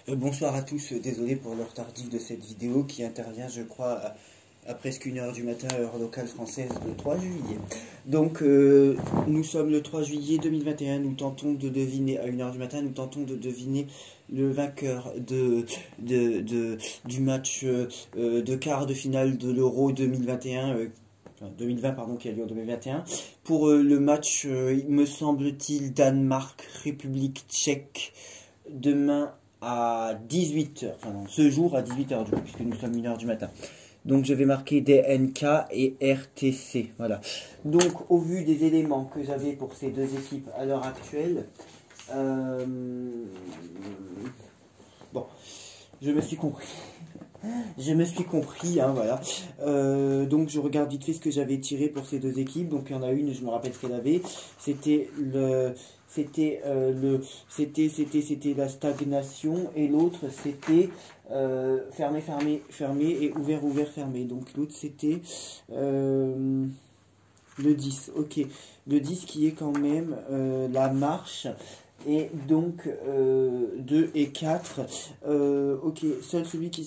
Bonsoir à tous, désolé pour l'heure tardive de cette vidéo qui intervient, je crois, à presque 1 h du matin, heure locale française, le 3 juillet. Donc, nous sommes le 3 juillet 2021, nous tentons de deviner, à 1 h du matin, nous tentons de deviner le vainqueur du match de quart de finale de l'Euro 2021, 2020 pardon, qui a lieu en 2021. Pour le match, il me semble-t-il, Danemark-République tchèque, demain à 18 h, enfin non, ce jour à 18 h du coup, puisque nous sommes 1 h du matin. Donc je vais marquer DNK et RTC, voilà. Donc au vu des éléments que j'avais pour ces deux équipes à l'heure actuelle, bon, je me suis compris. Je me suis compris, hein, voilà. Donc je regarde vite fait ce que j'avais tiré pour ces deux équipes. Donc il y en a une, je me rappelle ce qu'elle avait. C'était la stagnation, et l'autre c'était fermé, fermé, fermé, et ouvert, ouvert, fermé. Donc l'autre c'était le 10. Ok, le 10 qui est quand même la marche. Et donc 2 et 4. Ok, seul celui qui...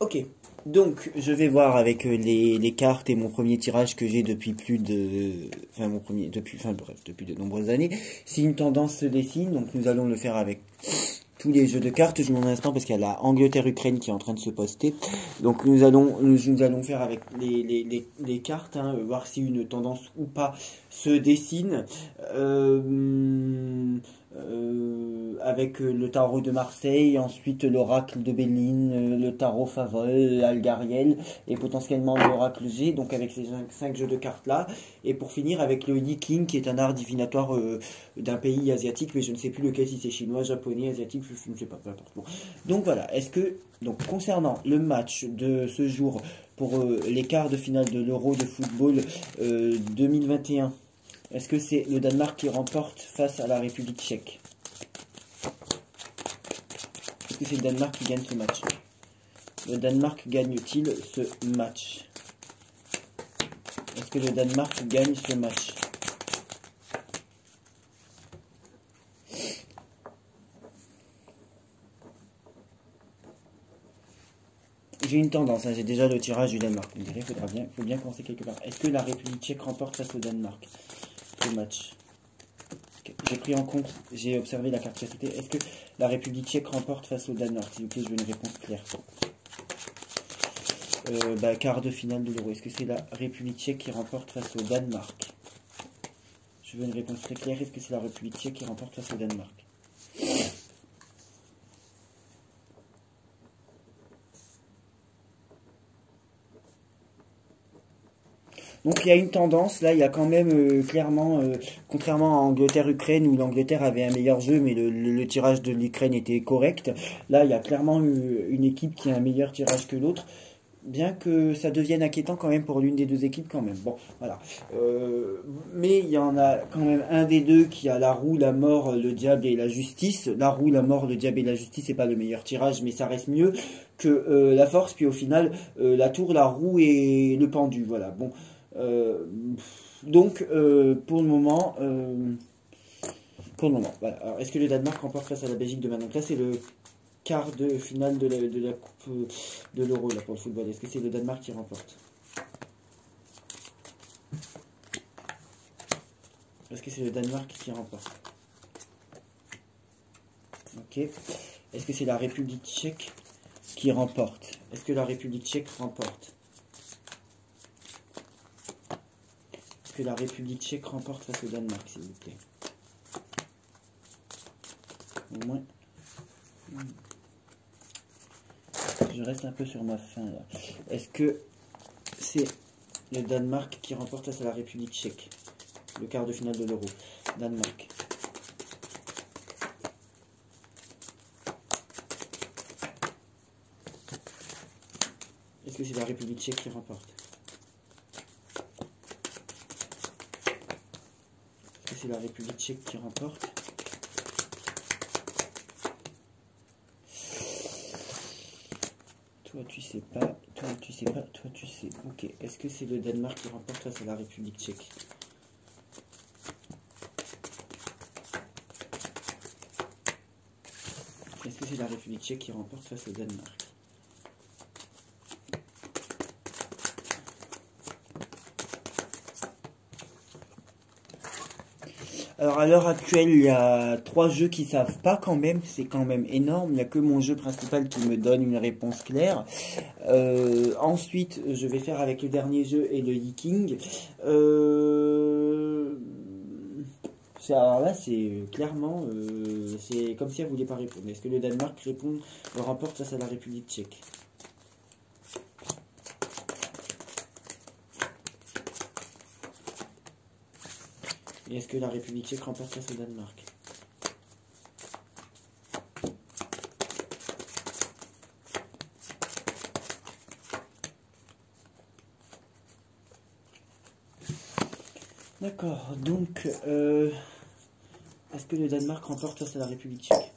Ok, donc je vais voir avec les cartes et mon premier tirage que j'ai depuis plus de... Enfin mon premier... depuis de nombreuses années. Si une tendance se dessine, donc nous allons le faire avec tous les jeux de cartes. Je m'en instant parce qu'il y a la Angleterre-Ukraine qui est en train de se poster. Donc nous allons faire avec les cartes, hein, voir si une tendance ou pas se dessine. Avec le tarot de Marseille, ensuite l'oracle de Béline, le tarot Favol, l'Algariel et potentiellement l'oracle G, donc avec ces 5 jeux de cartes là. Et pour finir avec le Yi King qui est un art divinatoire d'un pays asiatique, mais je ne sais plus lequel, si c'est chinois, japonais, asiatique, je ne sais pas, peu importe. Bon. Donc voilà, donc concernant le match de ce jour pour les quarts de finale de l'Euro de football 2021, est-ce que c'est le Danemark qui remporte face à la République tchèque? Est-ce que c'est le Danemark qui gagne ce match? Le Danemark gagne-t-il ce match? Est-ce que le Danemark gagne ce match? J'ai une tendance, hein, j'ai déjà le tirage du Danemark. Il faut bien commencer quelque part. Est-ce que la République tchèque remporte face au Danemark ce match? J'ai pris en compte, j'ai observé la carte chassée. Est-ce que la République tchèque remporte face au Danemark? S'il vous plaît, je veux une réponse claire. Quart de finale de l'Euro. Est-ce que c'est la République tchèque qui remporte face au Danemark? Je veux une réponse très claire. Est-ce que c'est la République tchèque qui remporte face au Danemark? Donc il y a une tendance, là il y a quand même clairement, contrairement à Angleterre-Ukraine où l'Angleterre avait un meilleur jeu mais le tirage de l'Ukraine était correct, là il y a clairement une équipe qui a un meilleur tirage que l'autre, bien que ça devienne inquiétant quand même pour l'une des deux équipes quand même. Bon, voilà. Mais il y en a quand même un des deux qui a la roue, la mort, le diable et la justice. La roue, la mort, le diable et la justice, c'est pas le meilleur tirage, mais ça reste mieux que la force. Puis au final, la tour, la roue et le pendu. Voilà. Bon. Donc, pour le moment, voilà. Est-ce que le Danemark remporte face à la Belgique demain? Donc là, c'est le quart de finale de la coupe de l'Euro là pour le football. Est-ce que c'est le Danemark qui remporte? Est-ce que c'est le Danemark qui remporte? Ok. Est-ce que c'est la République tchèque qui remporte? Est-ce que la République tchèque remporte? Est-ce que la République tchèque remporte face au Danemark, s'il vous plaît? Au moins... Je reste un peu sur ma faim là. Est-ce que c'est le Danemark qui remporte face à la République tchèque? Le quart de finale de l'Euro. Danemark. Est-ce que c'est la République tchèque qui remporte? Est-ce que c'est la République tchèque qui remporte? Toi tu sais pas, toi tu sais pas, toi tu sais. Ok, est-ce que c'est le Danemark qui remporte face à la République tchèque? que c'est la République tchèque qui remporte face au Danemark? Alors à l'heure actuelle, il y a 3 jeux qui savent pas quand même, c'est quand même énorme. Il n'y a que mon jeu principal qui me donne une réponse claire. Ensuite, je vais faire avec le dernier jeu et le Yiking. Alors là, c'est clairement, c'est comme si elle voulait pas répondre. Est-ce que le Danemark remporte face à la République tchèque? Et est-ce que la République tchèque remporte face au Danemark? D'accord, donc, est-ce que le Danemark remporte face à la République tchèque?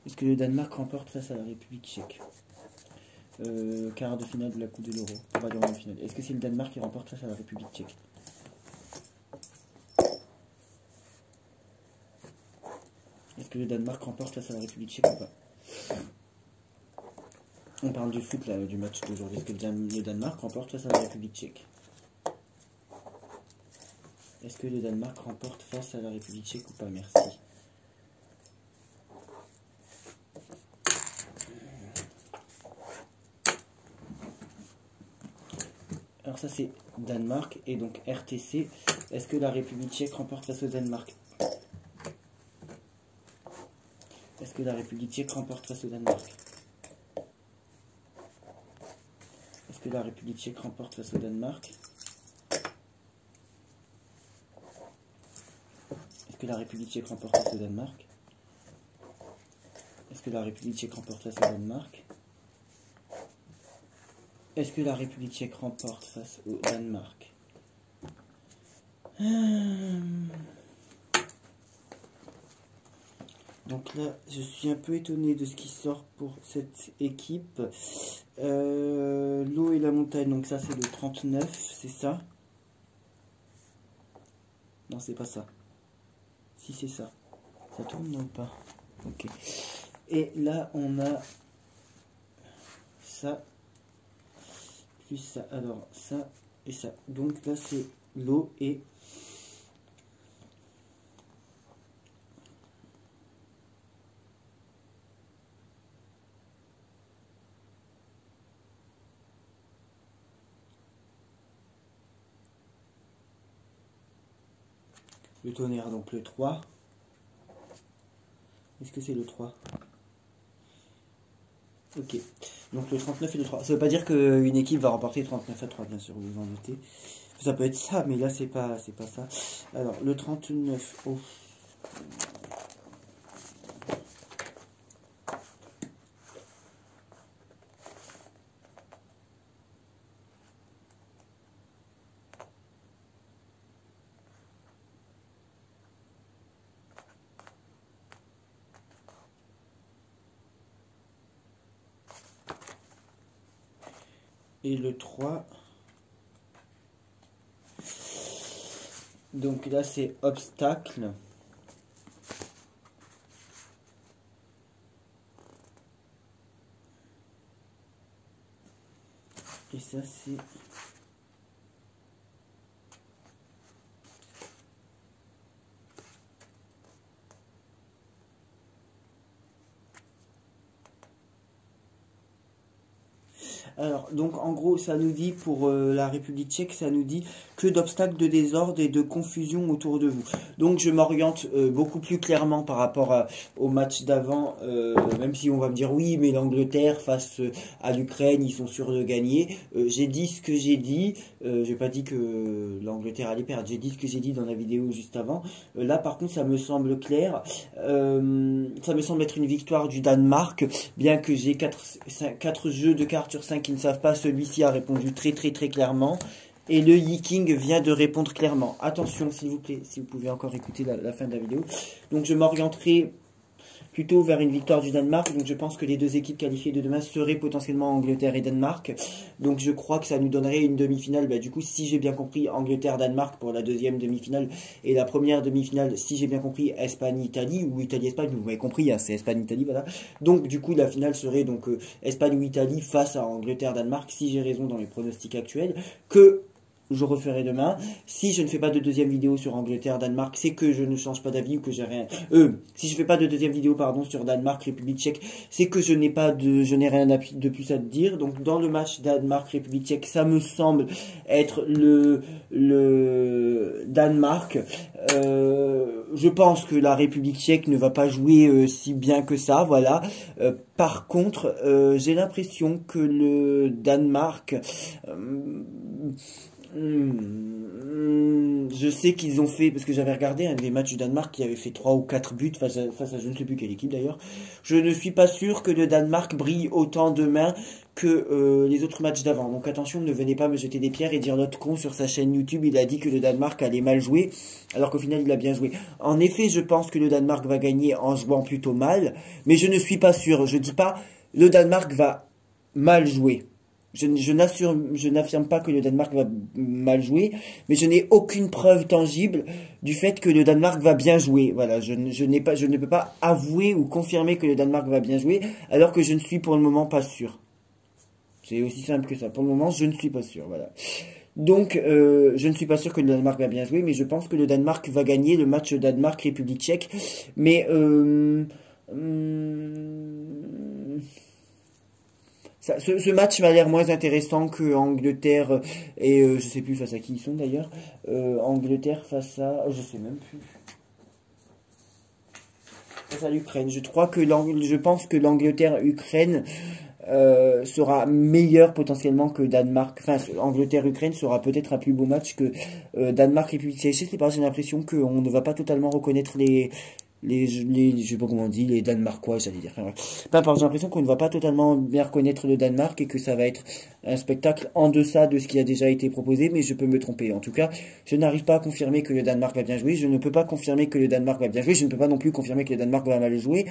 Est-ce que le Danemark remporte face à la République tchèque? Quart de finale de la Coupe de l'Euro. On va dire en finale. Est-ce que c'est le Danemark qui remporte face à la République tchèque? Est-ce que le Danemark remporte face à la République tchèque ou pas? On parle du foot là, du match d'aujourd'hui. Est-ce que le Danemark remporte face à la République tchèque? Est-ce que le Danemark remporte face à la République tchèque ou pas? Merci. Alors ça c'est Danemark et donc RTC. Est-ce que la République tchèque remporte face au Danemark? Est-ce que la République tchèque remporte face au Danemark? Est-ce que la République tchèque remporte face au Danemark? Est-ce que la République tchèque remporte face au Danemark? Est-ce que la République tchèque remporte face au Danemark? Est-ce que la République tchèque remporte face au Danemark? Donc là, je suis un peu étonné de ce qui sort pour cette équipe. L'eau et la montagne, donc ça c'est le 39, c'est ça? Non, c'est pas ça. Si c'est ça. Ça tourne ou pas? Ok. Et là, on a ça, plus ça. Alors, ça et ça. Donc là, c'est l'eau et... le tonnerre, donc le 3. Est-ce que c'est le 3? Ok. Donc le 39 et le 3. Ça veut pas dire qu'une équipe va remporter 39-3, bien sûr, vous vous en doutez. Ça peut être ça, mais là, c'est pas ça. Alors, le 39. Oh. Et le 3. Donc là, c'est obstacle. Et ça, c'est... Alors, donc en gros, ça nous dit pour la République tchèque, ça nous dit que d'obstacles, de désordre et de confusion autour de vous. Donc je m'oriente beaucoup plus clairement par rapport au match d'avant, même si on va me dire oui, mais l'Angleterre face à l'Ukraine, ils sont sûrs de gagner. J'ai dit ce que j'ai dit, j'ai pas dit que l'Angleterre allait perdre, j'ai dit ce que j'ai dit dans la vidéo juste avant. Là par contre, ça me semble clair, ça me semble être une victoire du Danemark, bien que j'ai 4 jeux de cartes sur 5 qui ne savent pas, celui-ci a répondu très clairement. Et le Yiking vient de répondre clairement. Attention, s'il vous plaît, si vous pouvez encore écouter la fin de la vidéo. Donc je m'orienterai plutôt vers une victoire du Danemark. Donc je pense que les deux équipes qualifiées de demain seraient potentiellement Angleterre et Danemark. Donc je crois que ça nous donnerait une demi-finale. Bah, du coup, si j'ai bien compris, Angleterre-Danemark pour la deuxième demi-finale. Et la première demi-finale, si j'ai bien compris, Espagne-Italie ou Italie-Espagne. Vous m'avez compris, hein, c'est Espagne-Italie, voilà. Donc du coup, la finale serait donc Espagne ou Italie face à Angleterre-Danemark, si j'ai raison dans les pronostics actuels. Que je referai demain. Si je ne fais pas de deuxième vidéo sur Angleterre-Danemark, c'est que je ne change pas d'avis ou que j'ai rien. Si je fais pas de deuxième vidéo, pardon, sur Danemark-République tchèque, c'est que je n'ai rien de plus à te dire. Donc dans le match Danemark-République tchèque, ça me semble être le Danemark. Je pense que la République tchèque ne va pas jouer si bien que ça, voilà. Par contre, j'ai l'impression que le Danemark je sais qu'ils ont fait, parce que j'avais regardé un des matchs du Danemark qui avait fait 3 ou 4 buts face à je ne sais plus quelle équipe d'ailleurs. Je ne suis pas sûr que le Danemark brille autant demain que les autres matchs d'avant. Donc attention, ne venez pas me jeter des pierres et dire l'autre con sur sa chaîne YouTube, il a dit que le Danemark allait mal jouer, alors qu'au final il a bien joué. En effet, je pense que le Danemark va gagner en jouant plutôt mal, mais je ne suis pas sûr. Je dis pas le Danemark va mal jouer. Je n'affirme pas que le Danemark va mal jouer, mais je n'ai aucune preuve tangible du fait que le Danemark va bien jouer. Voilà, je ne peux pas avouer ou confirmer que le Danemark va bien jouer, alors que je ne suis pour le moment pas sûr. C'est aussi simple que ça. Pour le moment, je ne suis pas sûr. Voilà. Donc, je ne suis pas sûr que le Danemark va bien jouer, mais je pense que le Danemark va gagner le match Danemark-République tchèque. Mais ce match m'a l'air moins intéressant que Angleterre et je sais plus face à qui ils sont d'ailleurs. Angleterre face à, je sais même plus. Face à l'Ukraine. Je pense que l'Angleterre-Ukraine sera meilleur potentiellement que Danemark. Enfin, Angleterre-Ukraine sera peut-être un plus beau match que Danemark-République tchèque. Je sais pas, j'ai l'impression qu'on ne va pas totalement reconnaître je sais pas comment on dit, les Danemarkois, j'allais dire. Enfin, j'ai l'impression qu'on ne va pas totalement bien reconnaître le Danemark et que ça va être un spectacle en deçà de ce qui a déjà été proposé, mais je peux me tromper. En tout cas, je n'arrive pas à confirmer que le Danemark va bien jouer, je ne peux pas confirmer que le Danemark va bien jouer, je ne peux pas non plus confirmer que le Danemark va mal jouer,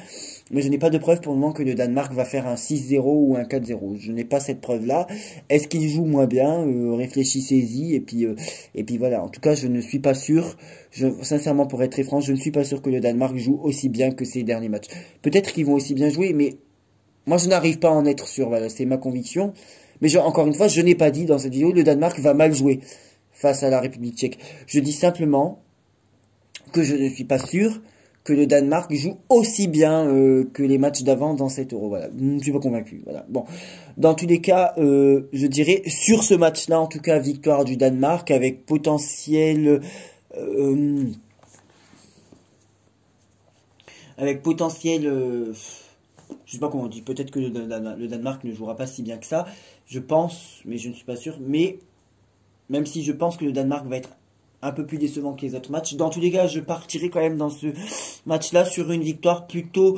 mais je n'ai pas de preuve pour le moment que le Danemark va faire un 6-0 ou un 4-0. Je n'ai pas cette preuve-là. Est-ce qu'il joue moins bien? Réfléchissez-y, et puis voilà. En tout cas, je ne suis pas sûr. Sincèrement, pour être très franc, je ne suis pas sûr que le Danemark joue aussi bien que ces derniers matchs. Peut-être qu'ils vont aussi bien jouer, mais moi, je n'arrive pas à en être sûr. Voilà, c'est ma conviction. Mais encore une fois, je n'ai pas dit dans cette vidéo, le Danemark va mal jouer face à la République tchèque. Je dis simplement que je ne suis pas sûr que le Danemark joue aussi bien que les matchs d'avant dans cet Euro. Voilà, je ne suis pas convaincu. Voilà. Bon, dans tous les cas, je dirais sur ce match-là, en tout cas, victoire du Danemark avec potentiel... je sais pas comment on dit, peut-être que le Danemark ne jouera pas si bien que ça, je pense, mais je ne suis pas sûr, mais même si je pense que le Danemark va être un peu plus décevant que les autres matchs, dans tous les cas, je partirai quand même dans ce match-là sur une victoire plutôt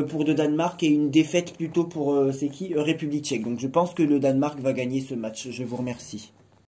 pour le Danemark et une défaite plutôt pour, c'est qui, République tchèque. Donc je pense que le Danemark va gagner ce match, je vous remercie.